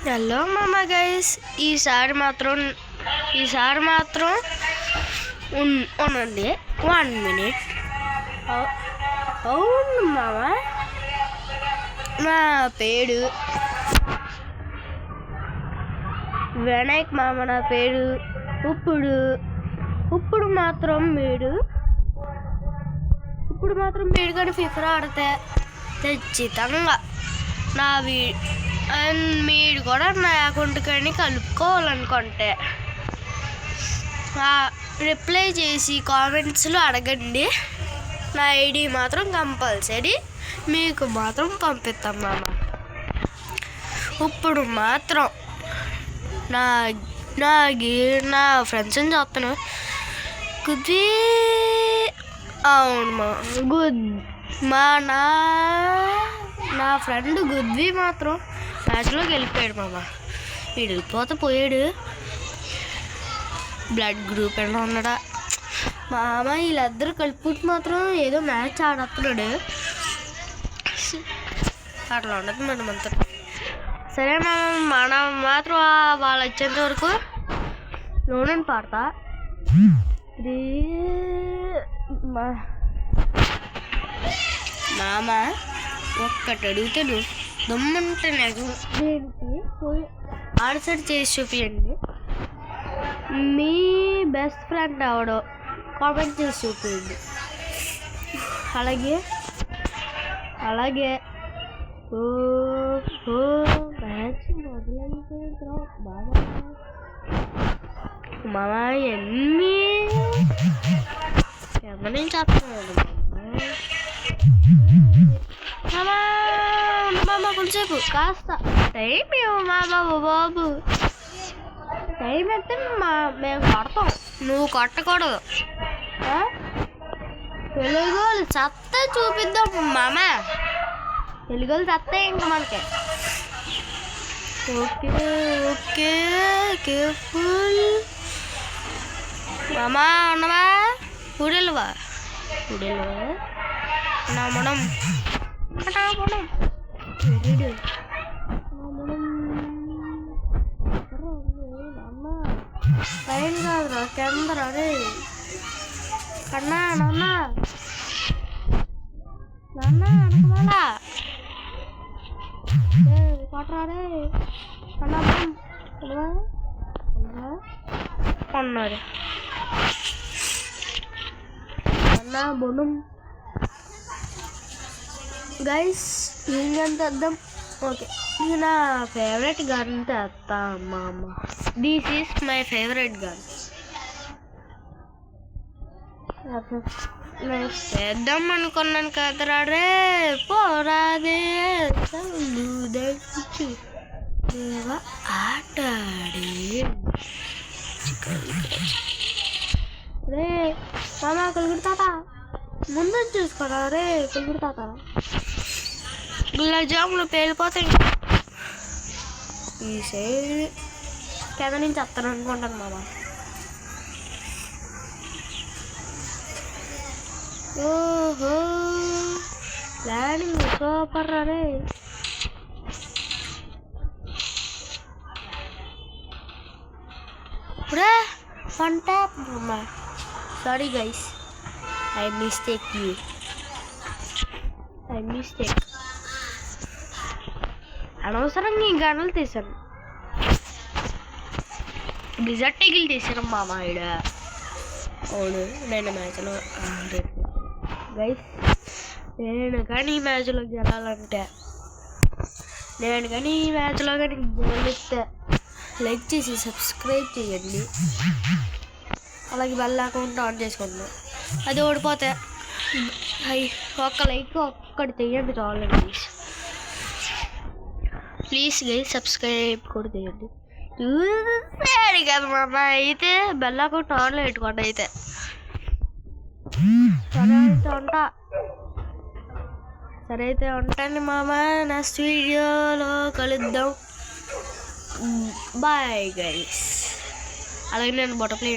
Hello మామ guys, ఈసారి మాత్రం ఉండండి 1 minute. అవును మామ, నా పేరు వినాయక్ మామ. నా పేరు ఇప్పుడు మాత్రం మీరు కానీ ఫిఫా ఆడితే ఖచ్చితంగా మీరు కూడా నా అకౌంట్ కానీ కలుపుకోవాలనుకుంటే రిప్లై చేసి కామెంట్స్లో అడగండి. నా ఐడి మాత్రం కంపల్సరీ మీకు మాత్రం పంపిస్తాం మామ. ఇప్పుడు మాత్రం నా ఫ్రెండ్స్ని చూస్తాను. గుద్ది అవును మా నా ఫ్రెండ్ గుద్వి మాత్రం మ్యాచ్లోకి వెళ్ళిపోయాడు మామ. వీడు పోయాడు. బ్లడ్ గ్రూప్ ఎలా ఉన్నాడా మామ. వీళ్ళిద్దరు కలుపుకుంటూ మాత్రం ఏదో మ్యాచ్ ఆడుతున్నాడు. అట్లా ఉండదు మనమంతా. సరే మామ, మనం మాత్రం వాళ్ళు వచ్చేంత వరకు లోనని పాడతా. మామ ఒక్కటి అడుగుతాను, దమ్ముంటే నాకు దేనికి పోయి ఆన్సర్ చేసి చూపించండి. మీ బెస్ట్ ఫ్రెండ్ అవడో కామెంట్ చేసి చూపించండి. అలాగే మ్యాచ్ మొదలైపోయిన తర్వాత మామ ఎన్ని చేస్తున్నాడు మామ. కొంచెంసేపు కాస్త టైం మామ. బాబు టైం అయితే మేము కొడతాం, నువ్వు కొట్టకూడదు. తెలుగోళ్ళు సత్తా చూపిద్దాం మామ. తెలుగోళ్ళు సత్తా ఇంకా మనకి. ఓకే కేర్ఫుల్ మామ. ఉన్నవా ఊడెళ్ళవా మనం టైం కాదురా కెమెరా రే కన్నా. నాన్న అనుకోవాలా కొట్టరా రే కన్నా. ఉన్నాడు అన్నా బొనం. గైస్ ఏం తెద్దాం. ఓకే, ఇది నా ఫేవరెట్ గన్ తెస్తా మామ. This is my favourite gun. చేద్దాం అనుకున్నాను కదరా రే. పోరాదే ఆటాడే రే మామ. కలుగుడు తాత ముందు చూసుకోరా రే. కలుగుడు తాత గులాబ్ జాములు పేలిపోతాయి. ఈ సైడ్ కింద నుంచి వస్తాను అనుకుంటాను మామ. ఓహో ప్లానింగ్ సూపర్ రే. ఇప్పుడే వన్ ట్యాప్ మామ. Sorry guys, I mistake. అనవసరంగా ఈ గన్నులు తీసాను. డిజర్ట్ ఈగిల్ తీసాను మామ ఈడ. అవును, నేను మ్యాచ్లో గైస్, నేను కానీ ఈ మ్యాచ్లో గెలాలంటే, నేను కానీ ఈ మ్యాచ్లో కానీ గెలిస్తే లైక్ చేసి సబ్స్క్రైబ్ చేయండి. అలాగే బెల్ అకౌంట్ ఆన్ చేసుకోండి. అది ఓడిపోతే ఒక్క లైక్ ఒక్కటి చేయండి చాలండి ప్లీజ్ గైస్. సబ్స్క్రైబ్ కూడా చేయండి. సరే కదా మామ, అయితే బెల్ అకౌంట్ ఆన్లో పెట్టుకోండి. అయితే సరే అయితే ఉంటాను మామ. నెక్స్ట్ వీడియోలో కలుద్దాం. Bye guys. అలాగే నేను బటర్ఫ్లై